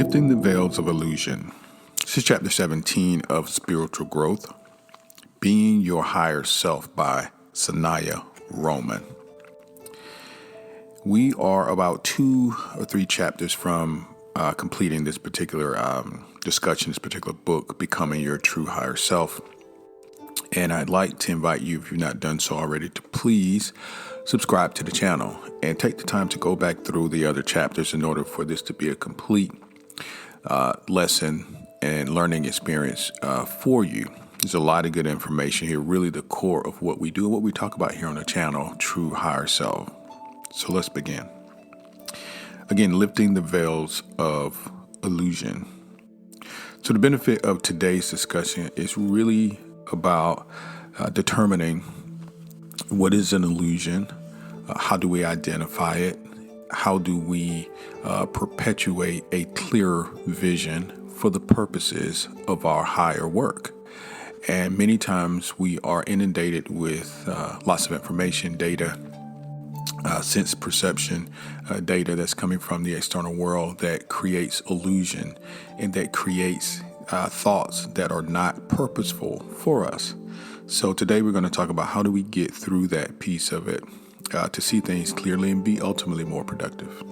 Lifting the Veils of Illusion. This is chapter 17 of Spiritual Growth, Being Your Higher Self by Sanaya Roman. We are about 2 or 3 chapters from completing this particular discussion, this particular book, Becoming Your True Higher Self. And I'd like to invite you, if you've not done so already, to please subscribe to the channel and take the time to go back through the other chapters in order for this to be a complete lesson and learning experience for you. There's a lot of good information here, really the core of what we do and what we talk about here on the channel, True Higher Self. So let's begin. Again, lifting the veils of illusion. So the benefit of today's discussion is really about determining what is an illusion, how do we identify it, how do we perpetuate a clearer vision for the purposes of our higher work. And many times we are inundated with lots of information, data, sense perception, data that's coming from the external world that creates illusion and that creates thoughts that are not purposeful for us. So today we're going to talk about how do we get through that piece of it to see things clearly and be ultimately more productive.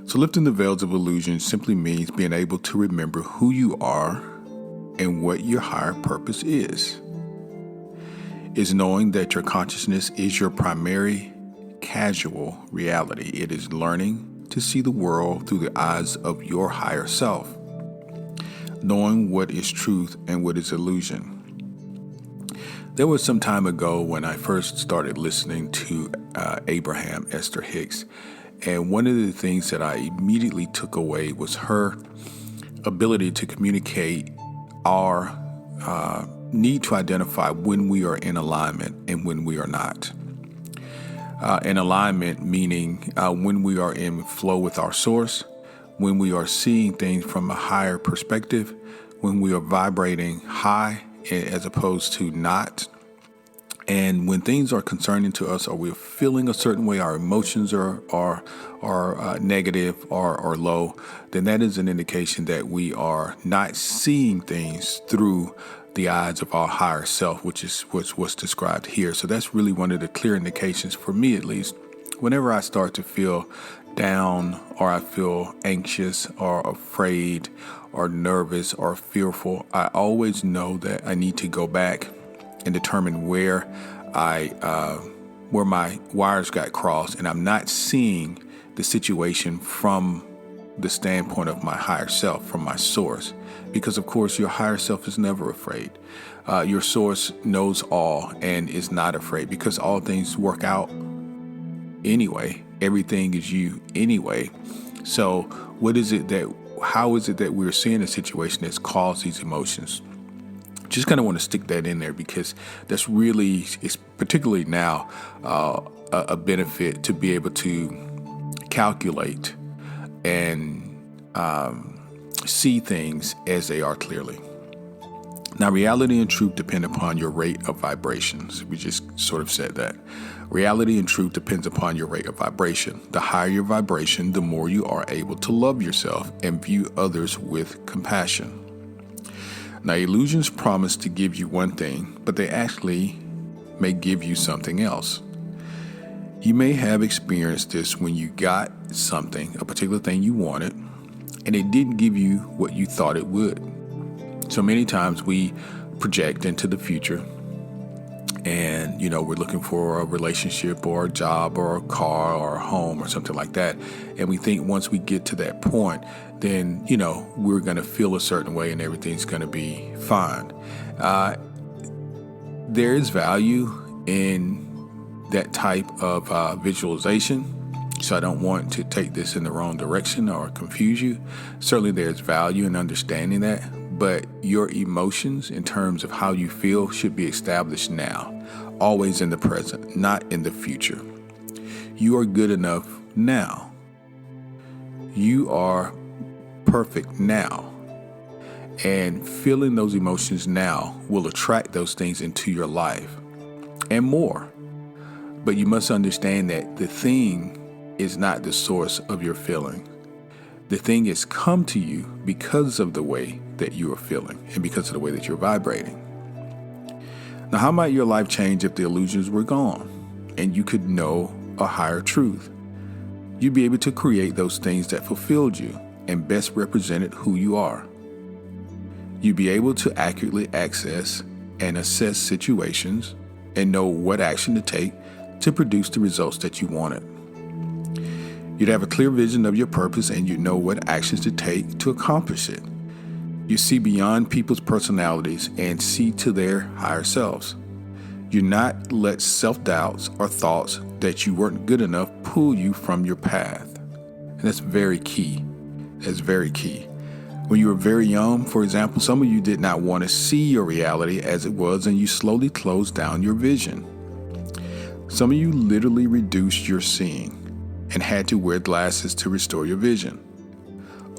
So lifting the veils of illusion simply means being able to remember who you are and what your higher purpose is. It's knowing that your consciousness is your primary causal reality. It is learning to see the world through the eyes of your higher self. Knowing what is truth and what is illusion. There was some time ago when I first started listening to Abraham Esther Hicks, and one of the things that I immediately took away was her ability to communicate our need to identify when we are in alignment and when we are not. In alignment meaning when we are in flow with our source, when we are seeing things from a higher perspective, when we are vibrating high as opposed to not. And when things are concerning to us or we're feeling a certain way, our emotions are negative or low, then that is an indication that we are not seeing things through the eyes of our higher self, which is what's described here. So that's really one of the clear indications for me, at least. Whenever I start to feel down or I feel anxious or afraid or nervous or fearful, I always know that I need to go back and determine where my wires got crossed and I'm not seeing the situation from the standpoint of my higher self, from my source. Because of course your higher self is never afraid. Your source knows all and is not afraid because all things work out anyway. Everything is you anyway. So how is it that we're seeing a situation that's caused these emotions? Just kind of want to stick that in there because that's really, it's particularly now a benefit to be able to calculate and see things as they are clearly. Now, reality and truth depend upon your rate of vibrations. We just sort of said that. Reality and truth depends upon your rate of vibration. The higher your vibration, the more you are able to love yourself and view others with compassion. Now, illusions promise to give you one thing, but they actually may give you something else. You may have experienced this when you got something, a particular thing you wanted, and it didn't give you what you thought it would. So many times we project into the future and, we're looking for a relationship or a job or a car or a home or something like that. And we think once we get to that point, then, we're going to feel a certain way and everything's going to be fine. There is value in that type of visualization. So I don't want to take this in the wrong direction or confuse you. Certainly there's value in understanding that, but your emotions in terms of how you feel should be established now, always in the present, not in the future. You are good enough now. You are perfect now. And feeling those emotions now will attract those things into your life and more. But you must understand that the thing is not the source of your feeling. The thing has come to you because of the way that you are feeling and because of the way that you're vibrating. Now, how might your life change if the illusions were gone and you could know a higher truth? You'd be able to create those things that fulfilled you and best represented who you are. You'd be able to accurately access and assess situations and know what action to take to produce the results that you wanted. You'd have a clear vision of your purpose and you'd know what actions to take to accomplish it. You see beyond people's personalities and see to their higher selves. You not let self-doubts or thoughts that you weren't good enough pull you from your path. And that's very key. That's very key. When you were very young, for example, some of you did not want to see your reality as it was, and you slowly closed down your vision. Some of you literally reduced your seeing and had to wear glasses to restore your vision.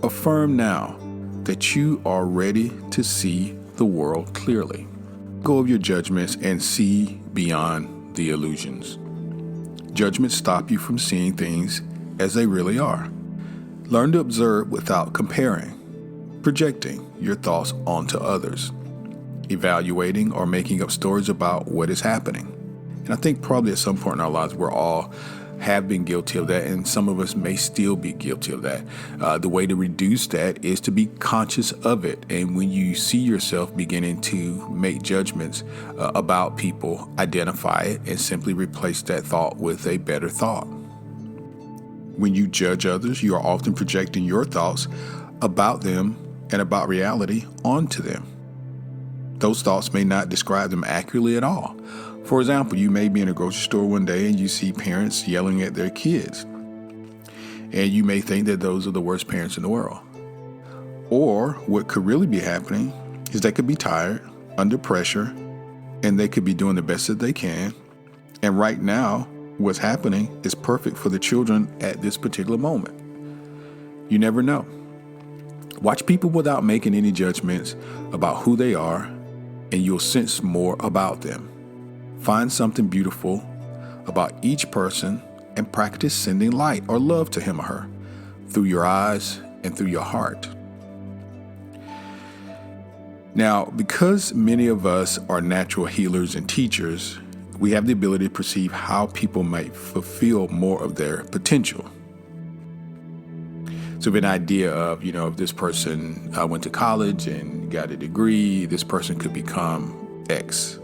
Affirm now that you are ready to see the world clearly. Go of your judgments and see beyond the illusions. Judgments stop you from seeing things as they really are. Learn to observe without comparing, projecting your thoughts onto others, evaluating or making up stories about what is happening. And I think probably at some point in our lives, we're all have been guilty of that, and some of us may still be guilty of that. The way to reduce that is to be conscious of it. And when you see yourself beginning to make judgments about people, identify it and simply replace that thought with a better thought. When you judge others, you are often projecting your thoughts about them and about reality onto them. Those thoughts may not describe them accurately at all. For example, you may be in a grocery store one day and you see parents yelling at their kids. And you may think that those are the worst parents in the world. Or what could really be happening is they could be tired, under pressure, and they could be doing the best that they can. And right now, what's happening is perfect for the children at this particular moment. You never know. Watch people without making any judgments about who they are, and you'll sense more about them. Find something beautiful about each person and practice sending light or love to him or her through your eyes and through your heart. Now, because many of us are natural healers and teachers, we have the ability to perceive how people might fulfill more of their potential. So an idea of, if this person went to college and got a degree, this person could become X.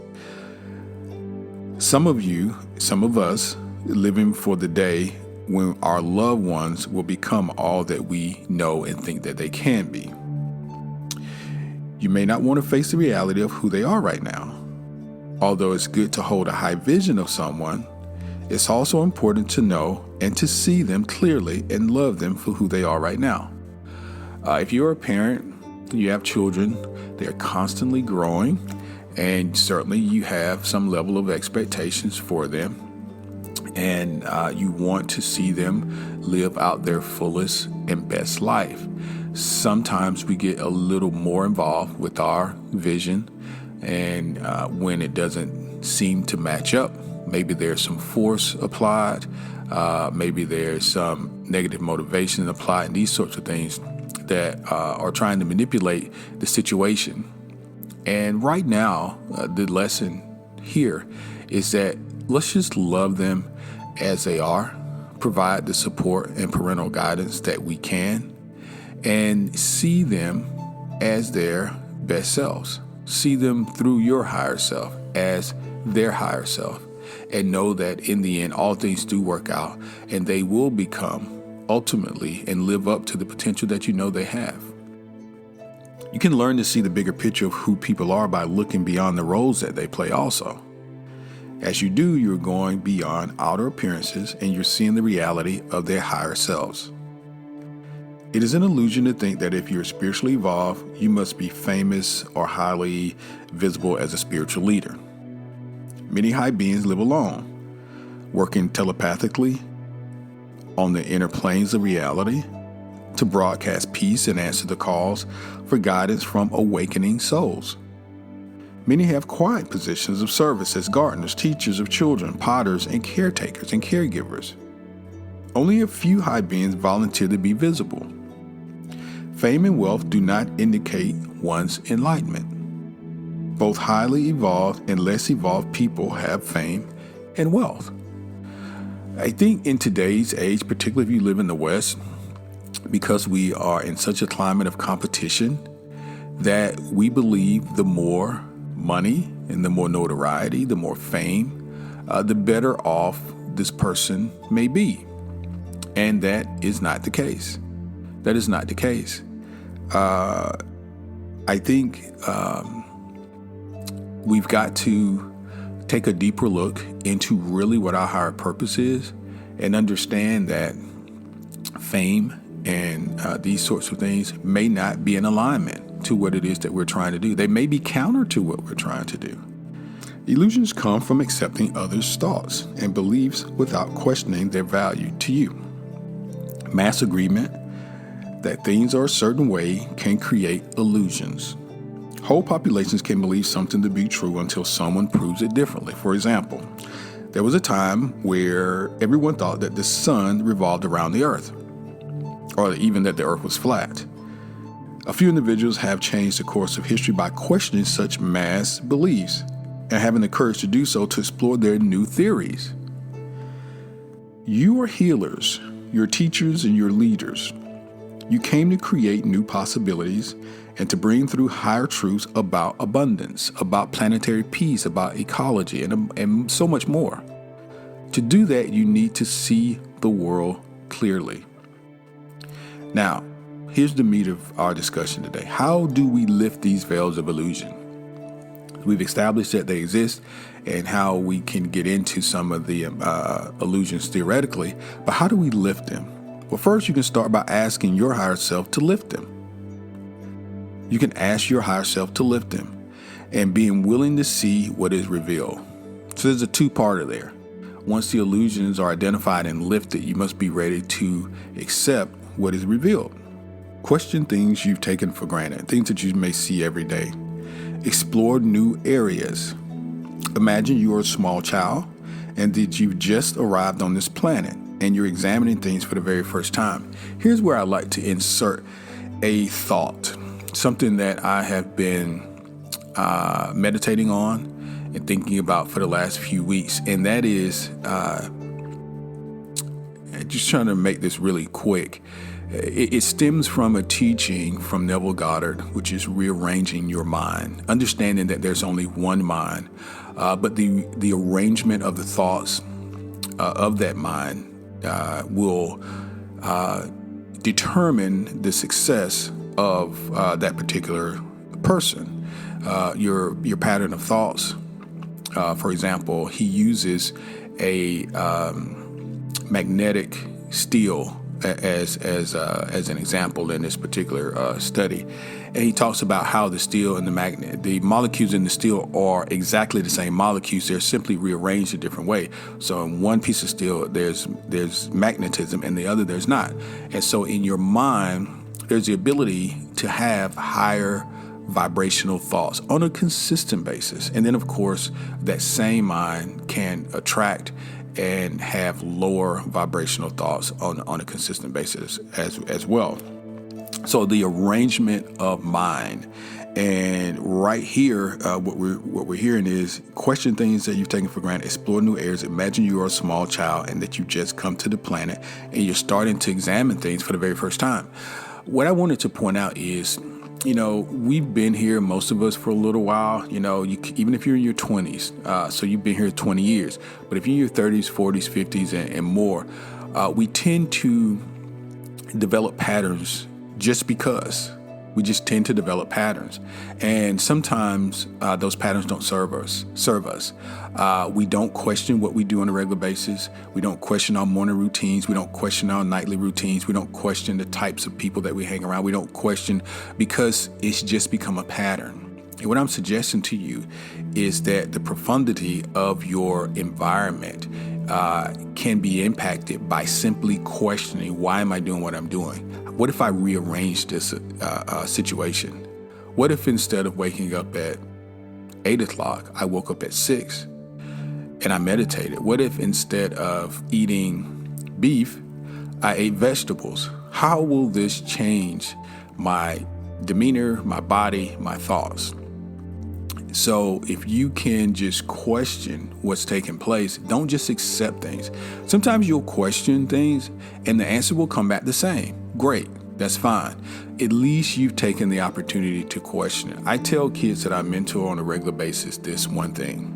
Some of us, living for the day when our loved ones will become all that we know and think that they can be. You may not want to face the reality of who they are right now. Although it's good to hold a high vision of someone, it's also important to know and to see them clearly and love them for who they are right now. If you're a parent, you have children, they're constantly growing, and certainly you have some level of expectations for them. And you want to see them live out their fullest and best life. Sometimes we get a little more involved with our vision, and when it doesn't seem to match up, maybe there's some force applied, maybe there's some negative motivation applied, and these sorts of things that are trying to manipulate the situation. And right now, the lesson here is that let's just love them as they are, provide the support and parental guidance that we can, and see them as their best selves. See them through your higher self as their higher self, and know that in the end, all things do work out, and they will become ultimately and live up to the potential that you know they have. You can learn to see the bigger picture of who people are by looking beyond the roles that they play also. As you do, you're going beyond outer appearances and you're seeing the reality of their higher selves. It is an illusion to think that if you're spiritually evolved, you must be famous or highly visible as a spiritual leader. Many high beings live alone, working telepathically on the inner planes of reality to broadcast peace and answer the calls for guidance from awakening souls. Many have quiet positions of service as gardeners, teachers of children, potters, and caretakers and caregivers. Only a few high beings volunteer to be visible. fame and wealth do not indicate one's enlightenment. Both highly evolved and less evolved people have fame and wealth. I think in today's age, particularly if you live in the West, because we are in such a climate of competition, that we believe the more money and the more notoriety, the more fame, the better off this person may be. And that is not the case. That is not the case. I think we've got to take a deeper look into really what our higher purpose is and understand that fame and these sorts of things may not be in alignment to what it is that we're trying to do. They may be counter to what we're trying to do. Illusions come from accepting others' thoughts and beliefs without questioning their value to you. Mass agreement that things are a certain way can create illusions. Whole populations can believe something to be true until someone proves it differently. For example, there was a time where everyone thought that the sun revolved around the earth, or even that the earth was flat. A few individuals have changed the course of history by questioning such mass beliefs and having the courage to do so to explore their new theories. You are healers, your teachers, and your leaders. You came to create new possibilities and to bring through higher truths about abundance, about planetary peace, about ecology, and so much more. To do that, you need to see the world clearly. Now, here's the meat of our discussion today. How do we lift these veils of illusion? We've established that they exist and how we can get into some of the illusions theoretically, but how do we lift them? Well, first, you can start by asking your higher self to lift them. You can ask your higher self to lift them and being willing to see what is revealed. So there's a two-parter there. Once the illusions are identified and lifted, you must be ready to accept what is revealed. Question things you've taken for granted, things that you may see every day. Explore new areas. Imagine you are a small child and that you've just arrived on this planet and you're examining things for the very first time. Here's where I like to insert a thought, something that I have been meditating on and thinking about for the last few weeks, and that is just trying to make this really quick. It stems from a teaching from Neville Goddard, which is rearranging your mind, understanding that there's only one mind, but the arrangement of the thoughts of that mind will determine the success of that particular person. Your pattern of thoughts. For example, he uses a magnetic steel as an example in this particular study, and he talks about how the steel and the molecules in the steel are exactly the same molecules. They're simply rearranged a different way. So in one piece of steel, there's magnetism, and the other there's not. And so in your mind, there's the ability to have higher vibrational thoughts on a consistent basis, and then of course that same mind can attract and have lower vibrational thoughts on a consistent basis as well. So the arrangement of mind, and right here, what we're hearing is question things that you've taken for granted, explore new areas. Imagine you are a small child and that you just come to the planet and you're starting to examine things for the very first time. What I wanted to point out is, we've been here, most of us, for a little while. Even if you're in your 20s, so you've been here 20 years. But if you're in your 30s, 40s, 50s, and more, we tend to develop patterns just because. We just tend to develop patterns. And sometimes those patterns don't serve us. We don't question what we do on a regular basis. We don't question our morning routines. We don't question our nightly routines. We don't question the types of people that we hang around. We don't question because it's just become a pattern. And what I'm suggesting to you is that the profundity of your environment can be impacted by simply questioning, why am I doing what I'm doing? What if I rearrange this situation? What if instead of waking up at 8 o'clock, I woke up at 6 and I meditated? What if instead of eating beef, I ate vegetables? How will this change my demeanor, my body, my thoughts. So if you can just question what's taking place, don't just accept things. Sometimes you'll question things and the answer will come back the same. Great, that's fine. At least you've taken the opportunity to question it. I tell kids that I mentor on a regular basis this one thing.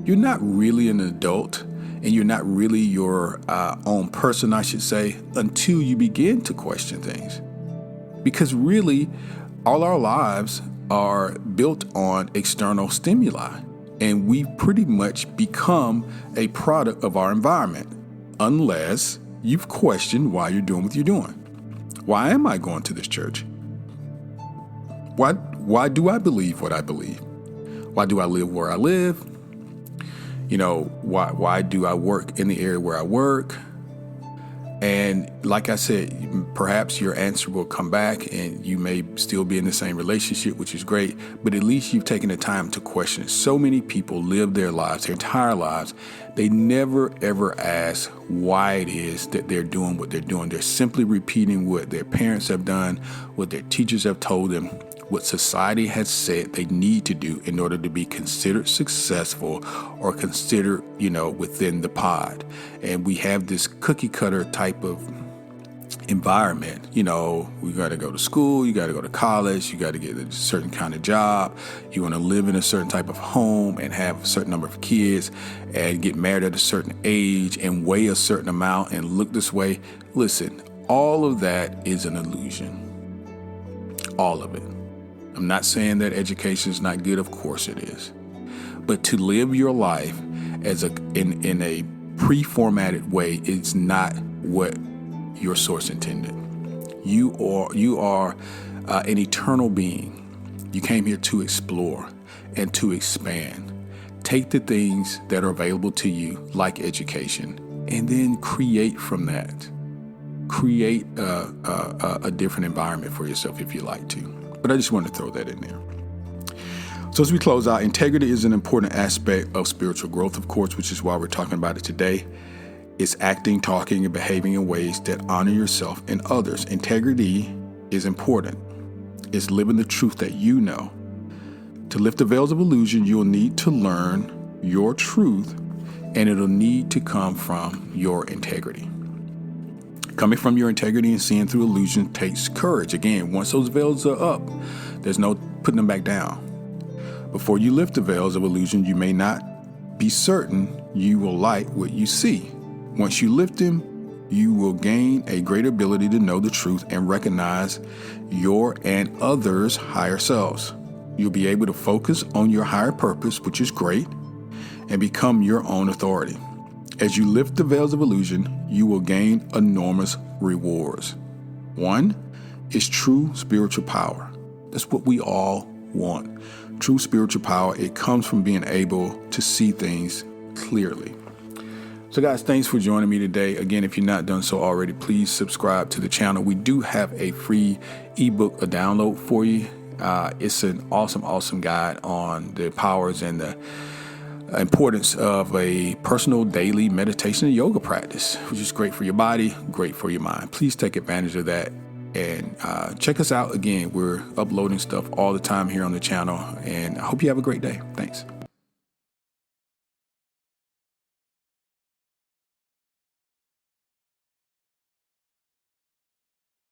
You're not really an adult and you're not really your own person, I should say, until you begin to question things. Because really, all our lives are built on external stimuli, and we pretty much become a product of our environment, unless you've questioned why you're doing what you're doing. Why am I going to this church? Why do I believe what I believe? Why do I live where I live? Why do I work in the area where I work? And like I said, perhaps your answer will come back and you may still be in the same relationship, which is great, but at least you've taken the time to question. So many people live their lives, their entire lives. They never, ever ask why it is that they're doing what they're doing. They're simply repeating what their parents have done, what their teachers have told them, what society has said they need to do in order to be considered successful or considered, within the pod. And we have this cookie cutter type of environment. We got to go to school, you got to go to college, you got to get a certain kind of job. You want to live in a certain type of home and have a certain number of kids and get married at a certain age and weigh a certain amount and look this way. Listen, all of that is an illusion. All of it. I'm not saying that education is not good. Of course it is. But to live your life in a pre-formatted way is not what your source intended. You are an eternal being. You came here to explore and to expand. Take the things that are available to you, like education, and then create from that. Create a different environment for yourself if you like to. But I just wanted to throw that in there. So as we close out, integrity is an important aspect of spiritual growth, of course, which is why we're talking about it today. It's acting, talking, and behaving in ways that honor yourself and others. Integrity is important. It's living the truth that you know. To lift the veils of illusion, you'll need to learn your truth, and it'll need to come from your integrity. Coming from your integrity and seeing through illusion takes courage. Again, once those veils are up, there's no putting them back down. Before you lift the veils of illusion, you may not be certain you will like what you see. Once you lift them, you will gain a greater ability to know the truth and recognize your and others' higher selves. You'll be able to focus on your higher purpose, which is great, and become your own authority. As you lift the veils of illusion, you will gain enormous rewards. One is true spiritual power. That's what we all want. True spiritual power, it comes from being able to see things clearly. So guys, thanks for joining me today. Again, if you're not done so already, please subscribe to the channel. We do have a free ebook, a download for you. It's an awesome guide on the powers and the importance of a personal daily meditation and yoga practice, which is great for your body, great for your mind. Please take advantage of that and check us out. Again, we're uploading stuff all the time here on the channel, and I hope you have a great day. Thanks.